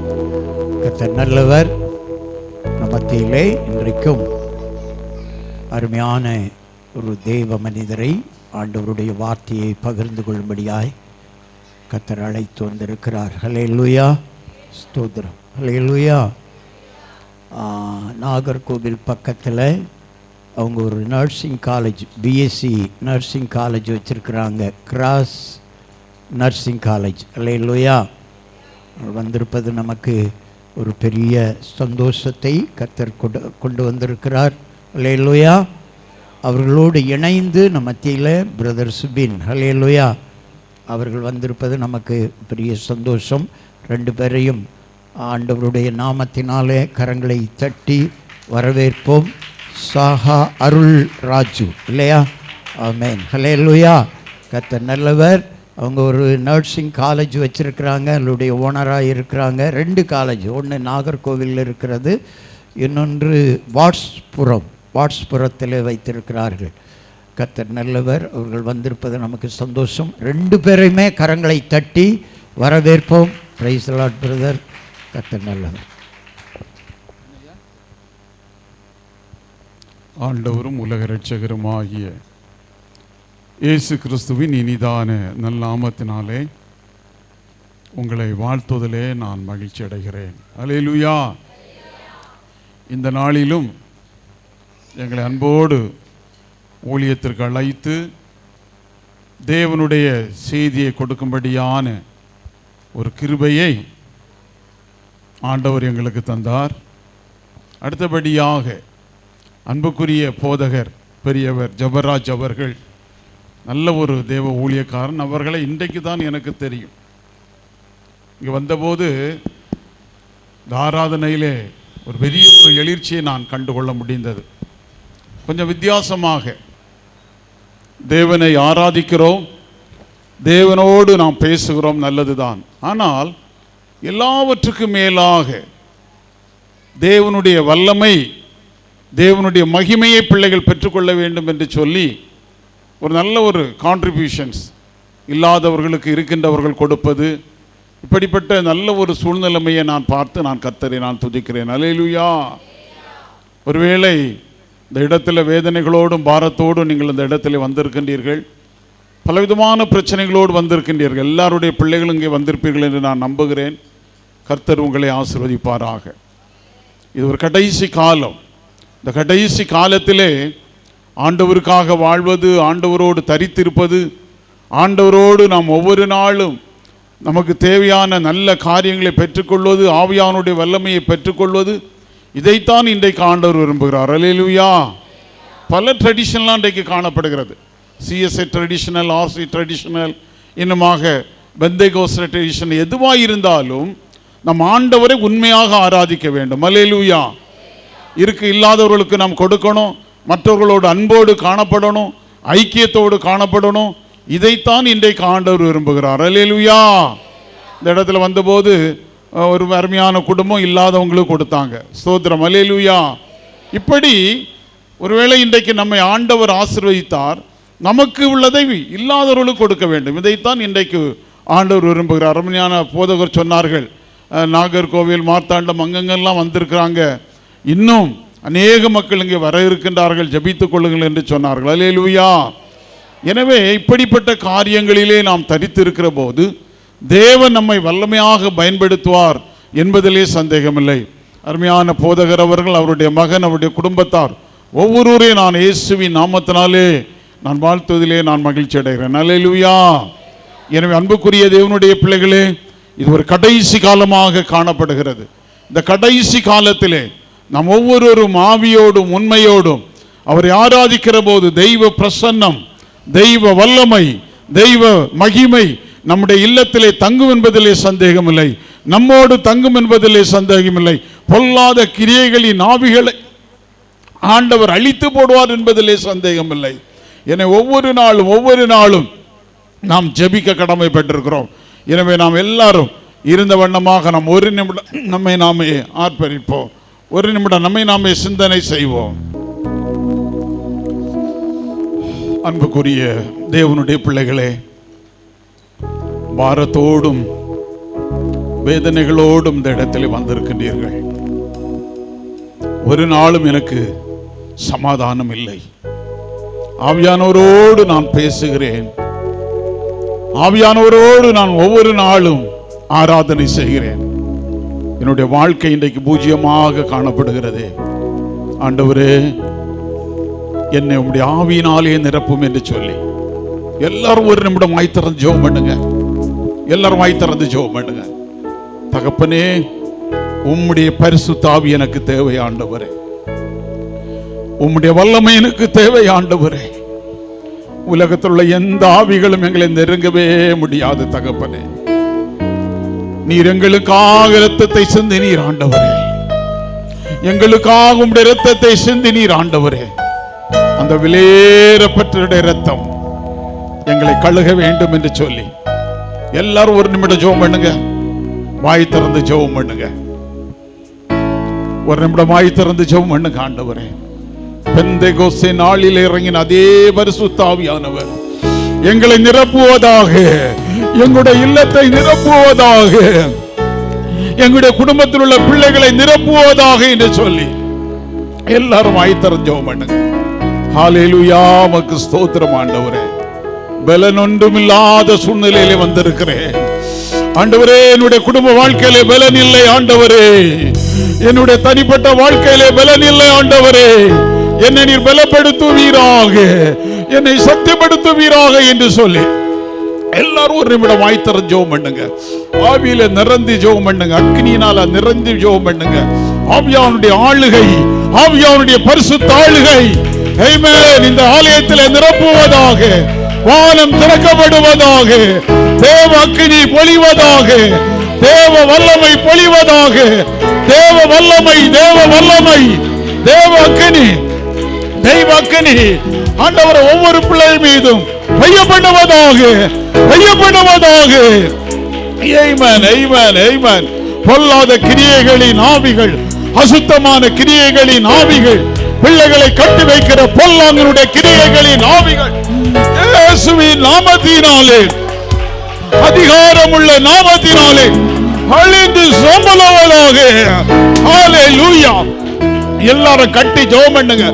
கர்த்தர் நல்லவர். மத்தியிலே இன்றைக்கும் அருமையான ஒரு தேவ மனிதரை ஆண்டவருடைய வார்த்தையை பகிர்ந்து கொள்ளும்படியாய் கர்த்தர் அழைத்து வந்திருக்கிறார். ஹல்லேலூயா, ஸ்தோத்திரம். ஹல்லேலூயா. நாகர்கோவில் பக்கத்தில் அவங்க ஒரு nursing college, BSc nursing college வச்சுருக்கிறாங்க. Cross nursing college. ஹல்லேலூயா. வந்திருப்பது நமக்கு ஒரு பெரிய சந்தோஷத்தை கர்த்தர் கொண்டு வந்திருக்கிறார். ஹல்லேலூயா. அவர்களோடு இணைந்து நம்ம மத்தியில் பிரதர் சுபின், ஹல்லேலூயா, அவர்கள் வந்திருப்பது நமக்கு பெரிய சந்தோஷம். ரெண்டு பேரையும் ஆண்டவருடைய நாமத்தினாலே கரங்களை தட்டி வரவேற்போம். சாஹா அருள் ராஜு, இல்லையா? ஆமென். ஹல்லேலூயா. கர்த்தர் நல்லவர். அவங்க ஒரு நர்சிங் காலேஜ் வச்சுருக்கிறாங்க, அவருடைய ஓனராக இருக்கிறாங்க. 2 காலேஜ், ஒன்று நாகர்கோவிலில் இருக்கிறது, இன்னொன்று வாட்ஸ்புரத்தில் வைத்திருக்கிறார்கள். கர்த்தர் நல்லவர். அவர்கள் வந்திருப்பது நமக்கு சந்தோஷம். 2 பேரையுமே கரங்களை தட்டி வரவேற்போம். Praise the Lord brother. கர்த்தர் நல்லவர். ஆண்டவரும் உலக இரட்சகருமாகிய இயேசு கிறிஸ்துவின் இனிதான நல்நாமத்தினாலே உங்களை வாழ்த்துவதிலே நான் மகிழ்ச்சி அடைகிறேன். அல்லேலூயா. இந்த நாளிலும் எங்களை அன்போடு ஊழியத்திற்கு அழைத்து தேவனுடைய செய்தியை கொடுக்கும்படியான ஒரு கிருபையை ஆண்டவர் எங்களுக்கு தந்தார். அடுத்தபடியாக அன்புக்குரிய போதகர் பெரியவர் ஜபராஜ் அவர்கள் நல்ல ஒரு தேவ ஊழியக்காரன். அவர்களை இன்றைக்கு தான் எனக்கு தெரியும். இங்கே வந்தபோது ஆராதனையிலே ஒரு பெரிய ஒரு எழுச்சியை நான் கண்டுகொள்ள முடிந்தது. கொஞ்சம் வித்தியாசமாக தேவனை ஆராதிக்கிறோம், தேவனோடு நாம் பேசுகிறோம், நல்லது தான். ஆனால் எல்லாவற்றுக்கும் மேலாக தேவனுடைய வல்லமை, தேவனுடைய மகிமையை பிள்ளைகள் பெற்றுக்கொள்ள வேண்டும் என்று சொல்லி ஒரு நல்ல ஒரு கான்ட்ரிபியூஷன்ஸ் இல்லாதவர்களுக்கு இருக்கின்றவர்கள் கொடுப்பது, இப்படிப்பட்ட நல்ல ஒரு சூழ்நிலைமையை நான் பார்த்து நான் கர்த்தரை நான் துதிக்கிறேன். அல்லேலூயா. ஒருவேளை இந்த இடத்துல வேதனைகளோடும் பாரத்தோடும் நீங்கள் இந்த இடத்துல வந்திருக்கின்றீர்கள், பலவிதமான பிரச்சனைகளோடு வந்திருக்கின்றீர்கள். எல்லாருடைய பிள்ளைகளும் இங்கே வந்திருப்பீர்கள் என்று நான் நம்புகிறேன். கர்த்தர் உங்களை ஆசீர்வதிப்பாராக. இது ஒரு கடைசி காலம். இந்த கடைசி காலத்திலே ஆண்டவருக்காக வாழ்வது, ஆண்டவரோடு தரித்திருப்பது, ஆண்டவரோடு நாம் ஒவ்வொரு நாளும் நமக்கு தேவையான நல்ல காரியங்களை பெற்றுக்கொள்வது, ஆவியானுடைய வல்லமையை பெற்றுக்கொள்வது, இதைத்தான் இன்றைக்கு ஆண்டவர் விரும்புகிறார். அல்லேலூயா. பல ட்ரெடிஷன்லாம் இன்றைக்கு காணப்படுகிறது. சிஎஸ்ஐ ட்ரெடிஷனல், ஆர்சி ட்ரெடிஷனல், இன்னுமாக பெந்தேகோஸ்தே ட்ரெடிஷன், எதுவாக இருந்தாலும் நம் ஆண்டவரை உண்மையாக ஆராதிக்க வேண்டும். அல்லேலூயா. இல்லாதவர்களுக்கு நாம் கொடுக்கணும், மற்றவர்களோடு அன்போடு காணப்படணும், ஐக்கியத்தோடு காணப்படணும். இதைத்தான் இன்றைக்கு ஆண்டவர் விரும்புகிறார். அல்லேலூயா. இந்த இடத்துல வந்தபோது ஒரு அருமையான குடும்பம் இல்லாதவங்களுக்கு கொடுத்தாங்க. ஸ்தோத்திரம். அல்லேலூயா. இப்படி ஒருவேளை இன்றைக்கு நம்மை ஆண்டவர் ஆசீர்வதித்தார், நமக்கு உள்ளதை இல்லாதவர்களுக்கு கொடுக்க வேண்டும். இதைத்தான் இன்றைக்கு ஆண்டவர் விரும்புகிறார். அருமையான போதகர் சொன்னார்கள், நாகர்கோவில், மார்த்தாண்டம், அங்கங்கெல்லாம் வந்திருக்கிறாங்க, இன்னும் அநேக மக்கள் இங்கே வர இருக்கின்றார்கள், ஜபித்துக் கொள்ளுங்கள் என்று சொன்னார்கள். அல்லேலூயா. எனவே இப்படிப்பட்ட காரியங்களிலே நாம் தரித்து இருக்கிற போது தேவன் நம்மை வல்லமையாக பயன்படுத்துவார் என்பதிலே சந்தேகமில்லை. அருமையான போதகர் அவர்கள், அவருடைய மகன், அவருடைய குடும்பத்தார் ஒவ்வொருவரையும் நான் இயேசுவின் நாமத்தினாலே நான் வாழ்த்துவதிலே நான் மகிழ்ச்சி அடைகிறேன். அல்லேலூயா. எனவே அன்புக்குரிய தேவனுடைய பிள்ளைகளே, இது ஒரு கடைசி காலமாக காணப்படுகிறது. இந்த கடைசி காலத்திலே நாம் ஒவ்வொருவரும் ஆவியோடும் உண்மையோடும் அவரை ஆராதிக்கிற போது தெய்வ பிரசன்னம், தெய்வ வல்லமை, தெய்வ மகிமை நம்முடைய இல்லத்திலே தங்கும் என்பதிலே சந்தேகமில்லை. நம்மோடு தங்கும் என்பதிலே சந்தேகமில்லை. பொல்லாத கிரியைகளின் ஆவிகளை ஆண்டவர் அழித்து போடுவார் என்பதிலே சந்தேகமில்லை. எனவே ஒவ்வொரு நாளும் நாம் ஜெபிக்க கடமைப்பட்டிருக்கிறோம். எனவே நாம் எல்லாரும் இருந்த வண்ணமாக நாம் ஒரு நிமிடம் நம்மை நாமே ஆர்ப்பரிப்போம். ஒரு நிமிடம் நம்மை நாமே சிந்தனை செய்வோம். அன்புக்குரிய தேவனுடைய பிள்ளைகளே, பாரத்தோடும் வேதனைகளோடும் இந்த இடத்தில் வந்திருக்கின்றீர்கள். ஒரு நாளும் எனக்கு சமாதானம் இல்லை. ஆவியானவரோடு நான் பேசுகிறேன். ஆவியானவரோடு நான் ஒவ்வொரு நாளும் ஆராதனை செய்கிறேன். என்னுடைய வாழ்க்கை இன்றைக்கு பூஜ்யமாக காணப்படுகிறது. ஆண்டவரே, என்னை உம்முடைய ஆவியினாலே நிரப்பும் என்று சொல்லி எல்லாரும் ஒரு நிமிடம் வாய் திறந்து ஜெபம் பண்ணுங்க. எல்லாரும் வாய் திறந்து ஜெபம் பண்ணுங்க. தகப்பனே, உம்முடைய பரிசுத்த ஆவி எனக்கு தேவை ஆண்டவரே. உம்முடைய வல்லமை எனக்கு தேவை ஆண்டவரே. உலகத்தில் உள்ள எந்த ஆவிகளும் எங்களை நெருங்கவே முடியாது தகப்பனே. நீர் எங்களுக்காக இரத்தத்தை சிந்தினீர் ஆண்டவரே. எங்களுக்காக உம்முடைய இரத்தத்தை சிந்தினீர் ஆண்டவரே. அந்த விலையேறப்பட்ட இரத்தம் எங்களை கழுக வேண்டும் என்று சொல்லி எல்லாரும் ஒரு நிமிடம் ஜெபம் பண்ணுங்க. வாய் திறந்து ஜெபம் பண்ணுங்க. ஒரு நிமிடம் வாய் திறந்து ஜெபம் பண்ணுங்க. ஆண்டவரே, பெந்தேகோஸ்தே நாளில் இறங்கின அதே பரிசுத்த ஆவியானவர் எங்களை நிரப்புவதாக, எங்களுடைய இல்லத்தை நிரப்புவதாக, எங்களுடைய குடும்பத்தில் உள்ள பிள்ளைகளை நிரப்புவதாக என்று சொல்லி எல்லாரும் வாய் திறந்து ஜெபம் பண்ணுங்க. ஹல்லேலூயா, உமக்கு ஸ்தோத்திரம் ஆண்டவரே. பலன் ஒன்றுமில்லாத சூழ்நிலையிலே வந்திருக்கிறேன் ஆண்டவரே. என்னுடைய குடும்ப வாழ்க்கையிலே பலன் இல்லை ஆண்டவரே. என்னுடைய தனிப்பட்ட வாழ்க்கையிலே பலன் இல்லை ஆண்டவரே. என்னை நீர் பலப்படுத்துவீராக, என்னை சக்திப்படுத்துவீராக என்று சொல்லி எல்லாரும் ஒரு நிமிடம் வாய் திறந்து ஜெபம் பண்ணுங்க. ஆவியில நிரந்தி ஜெபம் பண்ணுங்க. அக்னியினால நிரந்தி ஜெபம் பண்ணுங்க. ஆவியானுடைய ஆளுகை, ஆவியானுடைய பரிசுத்த ஆளுகை ஆமென் இந்த ஆலயத்தில் நிரப்புவதாக, வானம் திறக்கப்படுவதாக, தேவ அக்கினி பொழிவதாக, தேவ வல்லமை பொழிவதாக, தேவ வல்லமை, தேவ வல்லமை, தேவ அக்கினி, தெய்வ அக்கினி ஆண்டவர் ஒவ்வொரு பிள்ளை மீதும் பெய்யப்படுவதாக, பெய்யப்படுவதாக. ஆமென், ஆமென், ஆமென். பொல்லாத கிரியைகளின் ஆவிகள், அசுத்தமான கிரியைகளின் ஆவிகள், பிள்ளைகளை கட்டி வைக்கிற பொல்லாங்கனுடைய கிரியைகளின் ஆவிகள் இயேசுவின் நாமத்தினாலே, அதிகாரமுள்ள நாமத்தினாலே அழிந்து சம்பளவதாக. ஹல்லேலூயா. எல்லாரும் கட்டி ஜெபம் பண்ணுங்க.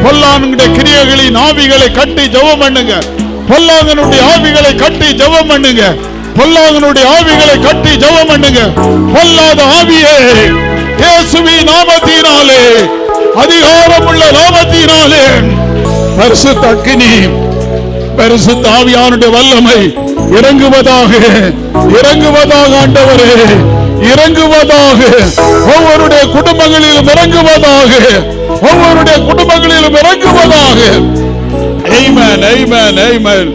பொல்லாங்கனுடைய கிரியைகளின் ஆவிகளை கட்டி ஜெபம் பண்ணுங்க. பொல்லாங்கனுடைய ஆவிகளை கட்டி ஜெபம் பண்ணுங்க. பொல்லாங்கனுடைய ஆவிகளை கட்டி ஜெபம் பண்ணுங்க. பொல்லாத ஆவியே, இயேசுவின் நாமத்தினாலே, அதிகாரமுள்ள நாமத்தினாலே பரிசுத்த அக்கினி, பரிசுத்த ஆவியானுடைய வல்லமை இறங்குவதாக, இறங்குவதாக ஆண்டவரே, இறங்குவதாக. ஒவ்வொருடைய குடும்பங்களிலும் இறங்குவதாக, ஒவ்வொருடைய குடும்பங்களிலும் இறங்குவதாக. ஆமென், ஆமென், ஆமென்.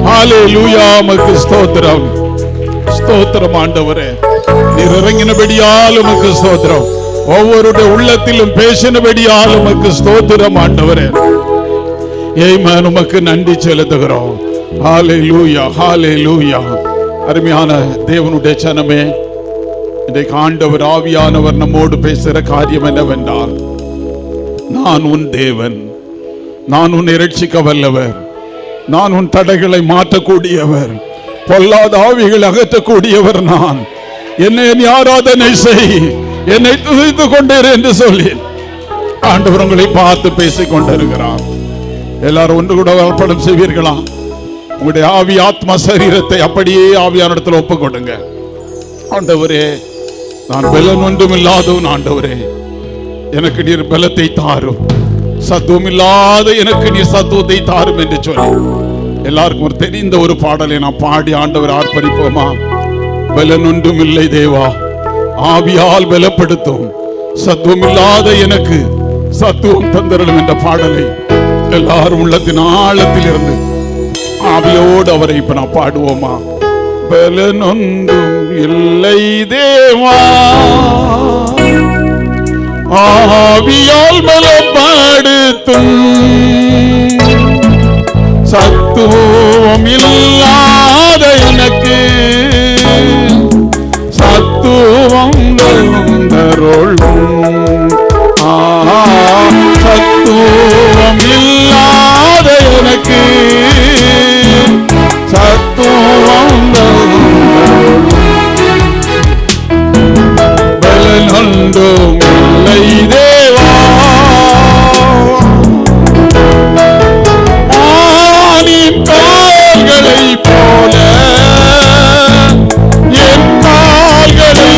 ஹல்லேலூயா, உமக்கு ஸ்தோத்திரம், ஸ்தோத்திரம் ஆண்டவரே. நீர் இறங்கினபடியால் உமக்கு ஸ்தோத்திரம். ஒவ்வொருடைய உள்ளத்திலும் பேசினபடியால் உமக்கு ஸ்தோத்திரம் ஆண்டவரே. ஆமென், உமக்கு நன்றி செலுத்துகிறோம். ஹல்லேலூயா, ஹல்லேலூயா. அருமையான தேவனுடைய ஜனமே, இன்றைக்கு ஆண்டவர் ஆவியானவர் நம்மோடு பேசுகிற காரியம் என்னவென்றால், நான் உன் தேவன், நான் உன்னை ரட்சிக்க வல்லவர், நான் உன் தடைகளை மாற்றக்கூடியவர், பொல்லாத ஆவிகளை அகற்றக்கூடியவர் நான். என்னை நீ ஆராதனை செய், என்னை துதித்துக் கொண்டேன் என்று சொல்லி ஆண்டவர் உங்களை பார்த்து பேசிக் கொண்டிருக்கிறார். எல்லாரும் ஒன்று கூட அர்ப்பணம் செய்வீர்களா? உங்களுடைய ஆவி, ஆத்மா, சரீரத்தை அப்படியே ஆவியான இடத்துல ஒப்புக் கொடுங்க. ஆண்டவரே, நான் பலன் ஒன்றும் இல்லாதவன் ஆண்டவரே, எனக்கு நீர் பலத்தை தாரும். சத்துவம் இல்லாத எனக்கு நீர் சத்துவத்தை தாரும் என்று சொல்லி எல்லாருக்கும் ஒரு தெரிந்த ஒரு பாடலை நான் பாடி ஆண்டவர் ஆர்ப்பணிப்போமா? பலன் ஒன்றும் இல்லை தேவா, ஆவியால் பலப்படுத்தும். சத்துவம் இல்லாத எனக்கு சத்துவம் தந்தரலும் என்ற பாடலை எல்லாரும் உள்ளத்தின் ஆழத்தில் இருந்து ஆவியோடு அவரை இப்ப நான் பாடுவோமா? பலன் ஒன்றும் இல்லை தேவா, ஆவியால் பலப்படுத்தும். சத்துவம் இல்லாத எனக்கு சத்துவம் தந்தருளும். சத்துவம் இல்லாத எனக்கு சத்துவம் தந்தருளும். ஒன்றும் இல்லை தேவா. ஆணின் கால்களைப் போல என் கால்களை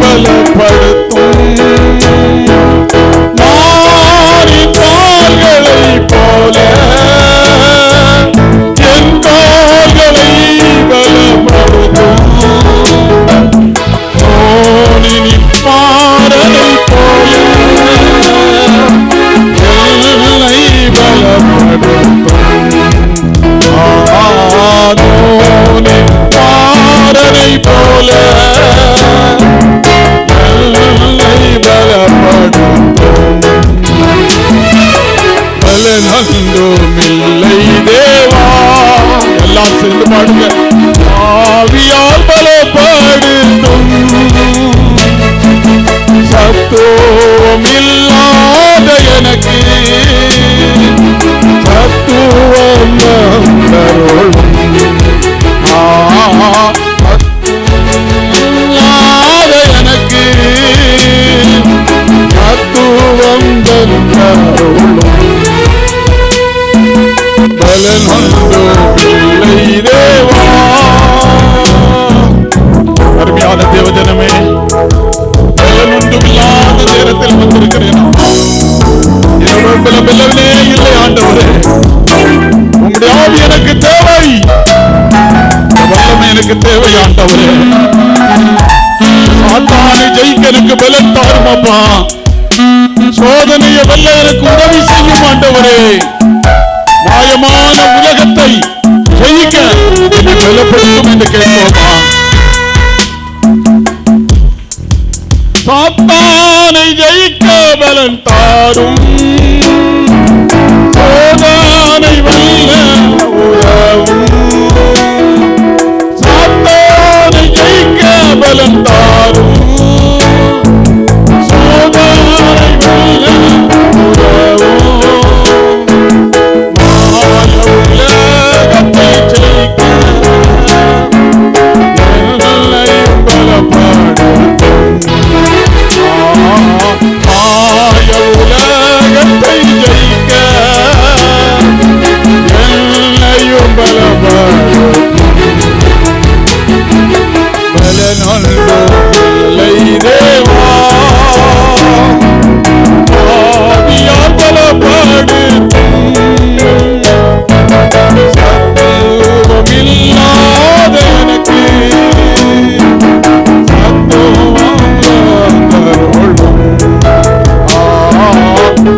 பலப்படுத்தும். மானின் கால்களைப் போல என் கால்களை பலப்படுத்தும். சோனின் பாறையைப் போல என்னை பலப்படுத்தும். ஆதோனின் பாறையைப் போல என்னை பலப்படுத்தும். பலனொன்றும் இல்லை தேவா. எல்லாம் சேர்ந்து பாடுங்க. ஆவியால் பலப்படுத்தும். சத்துவம் இல்லாத எனக்கு சத்துவம் தந்தருளும். இல்லாத எனக்கு சத்துவம் தந்தருளும். பலனொன்றும் இல்லை தேவா. அருமையான தேவஜனமே, பலனொன்றும் இல்லாத நேரத்தில் வந்திருக்கிறேன். என்னோட பலமே இல்லை ஆண்டவரே. உங்களுடைய ஆவி எனக்கு தேவை, வல்லமை எனக்கு தேவை ஆண்டவரே. சாத்தானை ஜெயிக்க எனக்கு பலன் தாரும் அப்பா. சோதனையை வெல்ல எனக்கு உதவி செய்யும் ஆண்டவரே. மாயமான உலகத்தை ஜெயிக்க என்னை பலப்படுத்தும் என்று கேட்கிறோமா. சாத்தானை ஜெயிக்க பலன் தாரும். சோதனை வெல்ல உதவும். சாத்தானை ஜெயிக்க பலன் தாரும். சோதனை வெல்ல உதவும். மாய உலகத்தை ஜெயிக்க என்னையும் பலப்படுத்தும். மாய உலகத்தை ஜெயிக்க என்னையும் பலப்படுத்தும். பலனொன்றும் இல்லை தேவா. ஆவியால் பலப்படுத்தும். சத்துவம் இல்லாத எனக்கு சத்துவம் தந்தருளும்.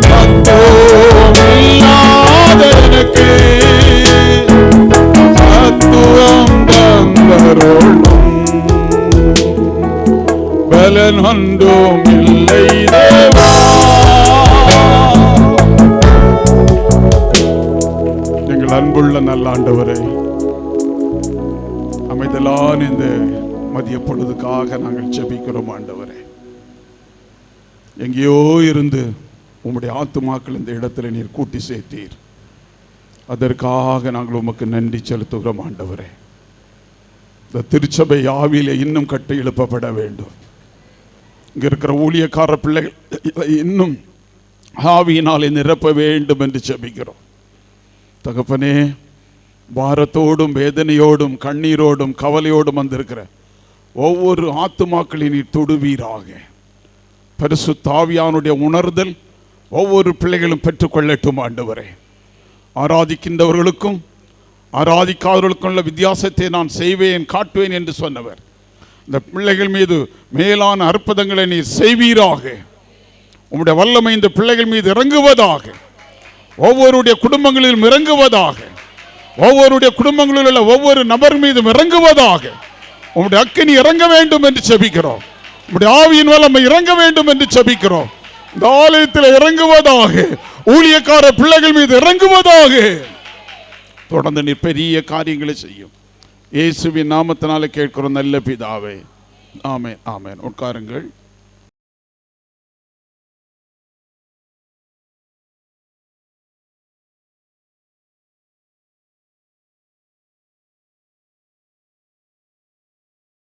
சத்துவம் இல்லாத எனக்கு சத்துவம் தந்தருளும். பலனொன்றும் இல்லை தேவா. எங்கள் அன்புள்ள நல்ல ஆண்டவரே, அமைதலான இந்த மதிய பொழுதுக்காக நாங்கள் ஜெபிக்கிறோம் ஆண்டவரே. எங்கேயோ இருந்து உம்முடைய ஆத்துமாக்கள் இந்த இடத்துல நீர் கூட்டி சேர்த்தீர். அதற்காக நாங்கள் உமக்கு நன்றி செலுத்துகிறோம் ஆண்டவரே. இந்த திருச்சபை ஆவியிலே இன்னும் கட்டி எழுப்பப்பட வேண்டும். இங்க இருக்கிற ஊழியக்கார பிள்ளைகள் இன்னும் ஆவியினாலே நிரப்ப வேண்டும் என்று ஜெபிக்கிறோம் தகப்பனே. பாரத்தோடும் வேதனையோடும் கண்ணீரோடும் கவலையோடும் வந்திருக்கிற ஒவ்வொரு ஆத்துமாக்களின் நீர் தொடுவீராக. பரிசுத்த ஆவியானுடைய உணர்தல் ஒவ்வொரு பிள்ளைகளும் பெற்றுக்கொள்ளட்டும் ஆண்டவரே. ஆராதிக்கின்றவர்களுக்கும் ஆராதிக்காதவர்களுக்கும் உள்ள வித்தியாசத்தை நான் செய்வேன் காட்டுவேன் என்று சொன்னவர். இந்த பிள்ளைகள் மீது மேலான அற்புதங்களை நீர் செய்வீராக. உம்முடைய வல்லமை இந்த பிள்ளைகள் மீது இறங்குவதாக. ஒவ்வொருடைய குடும்பங்களிலும் இறங்குவதாக. ஒவ்வொருடைய குடும்பங்களில் உள்ள ஒவ்வொரு நபர் மீதும் இறங்குவதாக. உம்முடைய அக்கினி இறங்க வேண்டும் என்று ஜெபிக்கிறோம். உம்முடைய ஆவியின் வல்லமை இறங்க வேண்டும் என்று ஜெபிக்கிறோம். இந்த ஆலயத்தில் இறங்குவதாக. ஊழியக்கார பிள்ளைகள் மீது இறங்குவதாக. தொடர்ந்து நீர் பெரிய காரியங்களை செய்யும். இயேசுவின் நாமத்தினாலே கேட்கிறோம் நல்ல பிதாவே. ஆமென் ஆமென். உட்காருங்கள்.